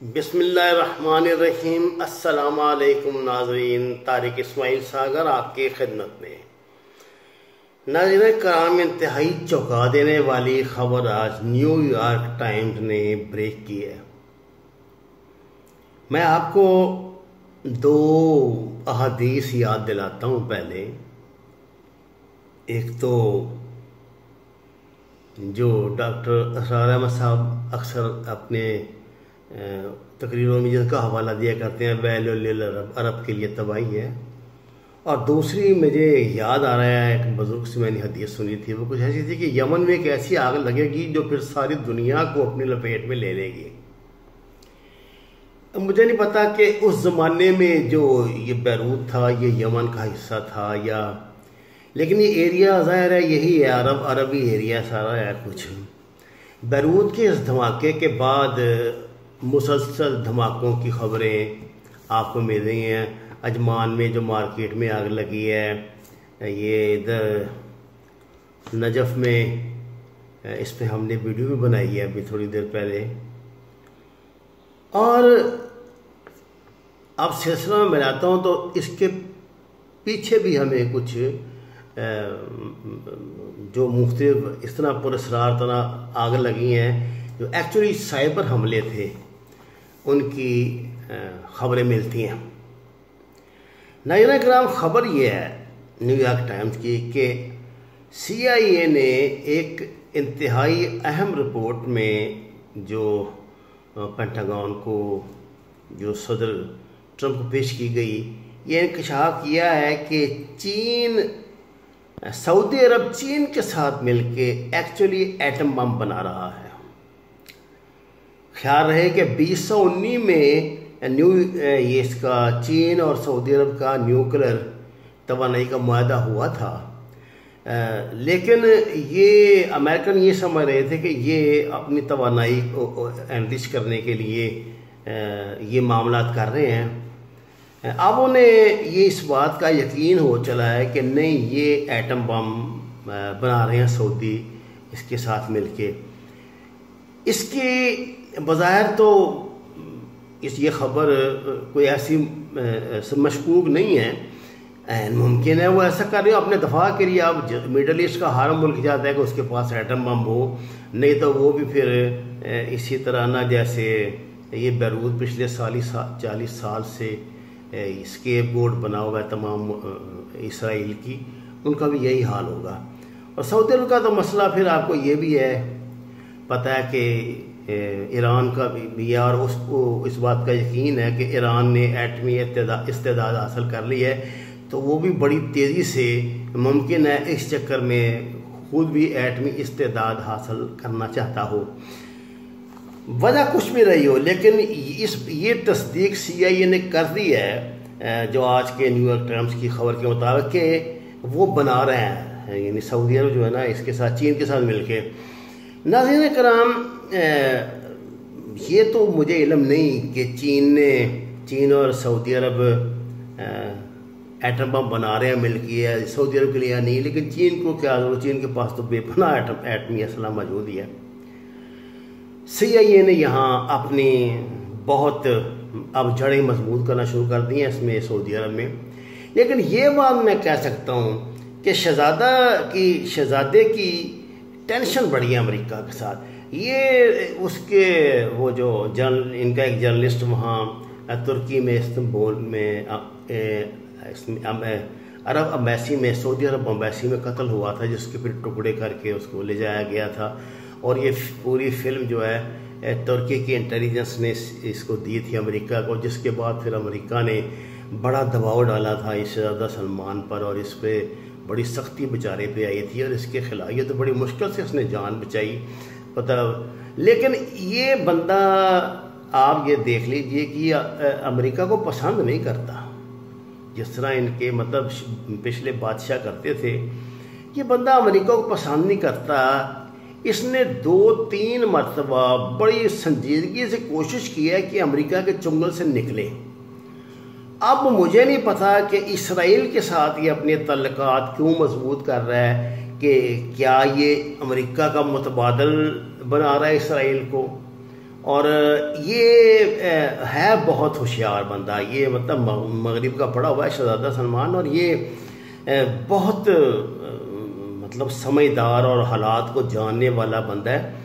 बिस्मिल्लाहिर्रहमानिर्रहीम। अस्सलामुअलैकुम नाज़रीन, तारिक इस्माइल सागर आपकी खिदमत में। नाज़रीन कराम, इंतहाई चौंका देने वाली खबर आज न्यूयॉर्क टाइम्स ने ब्रेक की है। मैं आपको दो अहादीस याद दिलाता हूँ। पहले एक तो जो डॉक्टर असरार अहमद साहब अक्सर अपने तकरीरों में जिनका हवाला दिया करते हैं, वैल अरब के लिए तबाही है। और दूसरी मुझे याद आ रहा है, एक बुजुर्ग से मैंने हदीस सुनी थी, वो कुछ ऐसी थी कि यमन में एक ऐसी आग लगेगी जो फिर सारी दुनिया को अपनी लपेट में ले लेगी। मुझे नहीं पता कि उस ज़माने में जो ये बैरूत था ये यमन का हिस्सा था या, लेकिन ये एरिया ज़ाहिर है यही है, अरबी एरिया सारा है। कुछ बैरूत के इस धमाके के बाद मुसलसल धमाकों की खबरें आपको मिल रही हैं। अजमान में जो मार्केट में आग लगी है, ये इधर नजफ़ में, इस पर हमने वीडियो भी बनाई है अभी थोड़ी देर पहले। और अब सिलसिला में मिलाता हूँ तो इसके पीछे भी हमें कुछ जो मुख्तलिफ इस तरह पुरस्कार तरह आग लगी हैं जो एक्चुअली साइबर हमले थे, उनकी खबरें मिलती हैं। नाज़रीन किराम, खबर यह है न्यूयॉर्क टाइम्स की कि CIA ने एक इंतहाई अहम रिपोर्ट में जो पेंटागन को, जो सदर ट्रंप को पेश की गई, ये इंकशाफ किया है कि सऊदी अरब चीन के साथ मिलके एक्चुअली एटम बम बना रहा है। ख्याल रहे कि 2019 में ये इसका चीन और सऊदी अरब का न्यूक्लियर तवानाई का मुआहदा हुआ था, लेकिन ये अमेरिकन ये समझ रहे थे कि ये अपनी तवानाई को एनरिच करने के लिए ये मामलात कर रहे हैं। अब उन्हें ये इस बात का यकीन हो चला है कि नहीं, ये एटम बम बना रहे हैं सऊदी इसके साथ मिलके। इसकी बज़ाहिर तो ये खबर कोई ऐसी मशकूक नहीं है, मुमकिन है वो ऐसा कर रहे हो अपने दफा के लिए। अब मिडल ईस्ट का हर मुल्क जाता है कि उसके पास एटम बम हो, नहीं तो वो भी फिर इसी तरह ना, जैसे ये बैरूत पिछले 40 साल से स्केप बोर्ड बना हुआ है तमाम इसराइल की, उनका भी यही हाल होगा। और सऊदी अरब का तो मसला फिर आपको ये भी है पता है कि ईरान का भी है, और उसको इस बात का यकीन है कि ईरान ने एटमी इस्तेदाद हासिल कर ली है, तो वो भी बड़ी तेज़ी से मुमकिन है इस चक्कर में खुद भी एटमी इस्तेदाद हासिल करना चाहता हो। वजह कुछ भी रही हो, लेकिन ये तस्दीक CIA ने कर दी है जो आज के न्यूयॉर्क टाइम्स की खबर के मुताबिक कि वो बना रहे हैं, यानी सऊदी अरब जो है ना इसके साथ, चीन के साथ मिलके। नाज़रीन कराम, ये तो मुझे इल्म नहीं कि चीन और सऊदी अरब एटम बम बना रहे हैं मिलके, सऊदी अरब के लिए या नहीं, लेकिन चीन को क्या जरूरत, चीन के पास तो बेपनाह एटमी असला मौजूद ही है। CIA ने यहाँ अपनी बहुत अब जड़ें मजबूत करना शुरू कर दी हैं इसमें, सऊदी अरब में। लेकिन ये बात मैं कह सकता हूँ कि शहजादे की टेंशन बढ़ी है अमेरिका के साथ। ये उसके वो जो इनका एक जर्नलिस्ट वहाँ तुर्की में, इस्तांबुल में, अरब अम्बेसी में, सऊदी अरब अम्बेसी में कत्ल हुआ था, जिसके फिर टुकड़े करके उसको ले जाया गया था। और ये पूरी फिल्म जो है तुर्की की इंटेलिजेंस ने इसको दी थी अमेरिका को, जिसके बाद फिर अमेरिका ने बड़ा दबाव डाला था इस शहजादा सलमान पर, और इस पर बड़ी सख्ती बेचारे पे आई थी, और इसके खिलाफ ये तो बड़ी मुश्किल से उसने जान बचाई पता। लेकिन ये बंदा आप ये देख लीजिए कि अमेरिका को पसंद नहीं करता, जिस तरह इनके मतलब पिछले बादशाह करते थे। ये बंदा अमेरिका को पसंद नहीं करता। इसने 2-3 मरतबा बड़ी संजीदगी से कोशिश की है कि अमेरिका के चुंगल से निकले। अब मुझे नहीं पता कि इसराइल के साथ ये अपने तल्लुकात क्यों मजबूत कर रहा है, कि क्या ये अमेरिका का मुतबादल बना रहा है इसराइल को, और ये है बहुत होशियार बंदा ये, मतलब मगरिब का पढ़ा हुआ है शहजादा सलमान, और ये बहुत मतलब समझदार और हालात को जानने वाला बंदा है।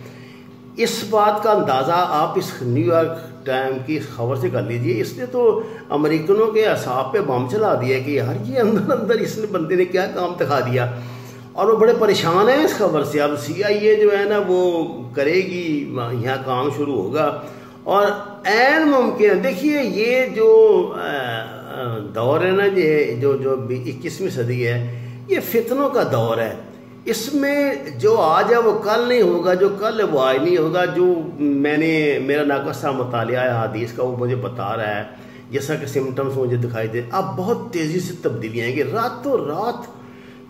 इस बात का अंदाज़ा आप इस न्यूयॉर्क टाइम की खबर से कर लीजिए। इसने तो अमेरिकनों के असाब पे बम चला दिया कि यार ये अंदर अंदर इसने बंदे ने क्या काम दिखा दिया, और वो बड़े परेशान हैं इस खबर से। अब CIA जो है ना वो करेगी, यहाँ काम शुरू होगा, और ऐन मुमकिन है। देखिए ये जो दौर है ना, ये जो 21वीं सदी है, ये फितनों का दौर है। इसमें जो आज है वो कल नहीं होगा, जो कल है वो आज नहीं होगा। जो मेरा नाकसा मुतालिया है हदीस का वो मुझे बता रहा है, जैसा कि सिम्टम्स मुझे दिखाई दे। अब बहुत तेज़ी से तब्दीलियाँ आएंगी, रातों रात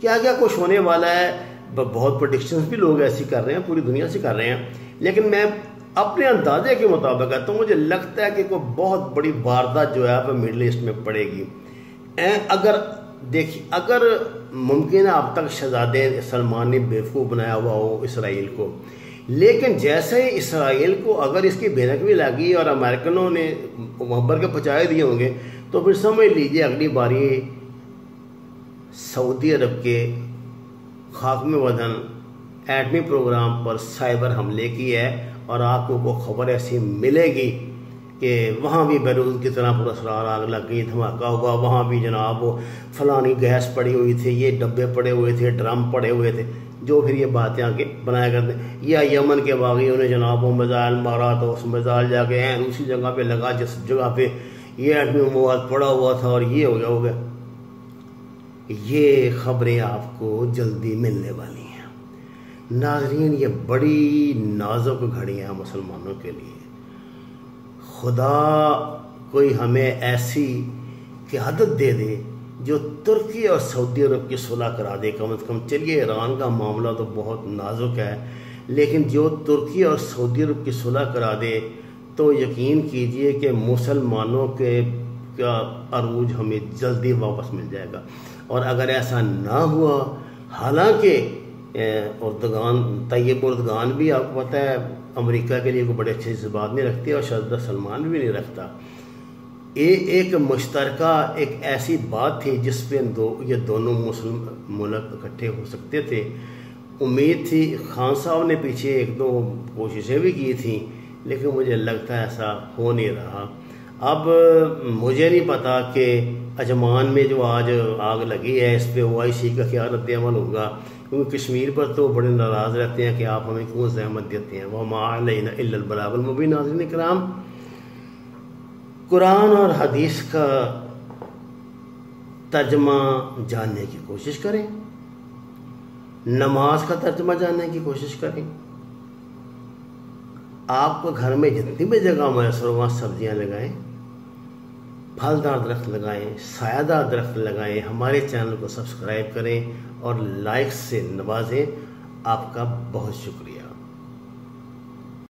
क्या क्या कुछ होने वाला है। बहुत प्रेडिक्शंस भी लोग ऐसी कर रहे हैं, पूरी दुनिया से कर रहे हैं, लेकिन मैं अपने अंदाजे के मुताबिक है तो मुझे लगता है कि कोई बहुत बड़ी वारदात जो है वह मिडल ईस्ट में पड़ेगी। अगर देखिए, अगर मुमकिन है अब तक शहजादे सलमान ने बेवकूफ़ बनाया हुआ हो इसराइल को, लेकिन जैसे ही इसराइल को अगर इसकी भनक भी लगी और अमेरिकनों ने मुहब्बर के पहुँचाए दिए होंगे, तो फिर समझ लीजिए अगली बारी सऊदी अरब के खात्मे वतन एटमी प्रोग्राम पर साइबर हमले की है, और आपको को खबर ऐसी मिलेगी कि वहाँ भी बैरूत की तरह पुरस्कार आग लग गई, धमाका हुआ, वहाँ भी जनाब वो फलानी गैस पड़ी हुई थी, ये डब्बे पड़े हुए थे, ड्रम पड़े हुए थे, जो फिर ये बातें आके बनाया करते हैं। या यमन के बागियों ने जनाब वो मिसाइल मारा तो उस मिसाइल जाके हैं उसी जगह पे लगा जिस जगह पे ये एटमी मवाद पड़ा हुआ था, और ये हो गया। ये खबरें आपको जल्दी मिलने वाली हैं नाज़रीन। ये बड़ी नाजुक घड़ी है मुसलमानों के लिए। खुदा कोई हमें ऐसी क़यादत दे दे जो तुर्की और सऊदी अरब की सुलह करा दे कम से कम। चलिए ईरान का मामला तो बहुत नाजुक है, लेकिन जो तुर्की और सऊदी अरब की सुलह करा दे तो यकीन कीजिए कि मुसलमानों के का अरूज हमें जल्दी वापस मिल जाएगा। और अगर ऐसा ना हुआ, हालांकि उर्दगान तैयब उर्दगान भी आपको पता है अमेरिका के लिए कोई बड़े अच्छे से बात नहीं रखती, और शहजादा सलमान भी नहीं रखता। एक मुश्तरका एक ऐसी बात थी जिस पे ये दोनों मुस्लिम मुल्क इकट्ठे हो सकते थे। उम्मीद थी, खान साहब ने पीछे एक दो कोशिशें भी की थी, लेकिन मुझे लगता है ऐसा हो नहीं रहा। अब मुझे नहीं पता कि अजमान में जो आज आग लगी है इस पे OIC का क्या रद्द-ए-अमल होगा, क्योंकि कश्मीर पर तो बड़े नाराज़ रहते हैं कि आप हमें क्यों ज़हमत देते हैं। वह माअलैना इल्लल बलागुल मुबीन। नाज़रीन किराम, कुरान और हदीस का तर्जमा जानने की कोशिश करें, नमाज का तर्जमा जानने की कोशिश करें। आपको घर में जितनी भी जगह मैसर हो वहाँ सब्जियाँ लगाएं, फलदार दरख्त लगाएं, सायादार दरख्त लगाएं। हमारे चैनल को सब्सक्राइब करें और लाइक से नवाजें। आपका बहुत शुक्रिया।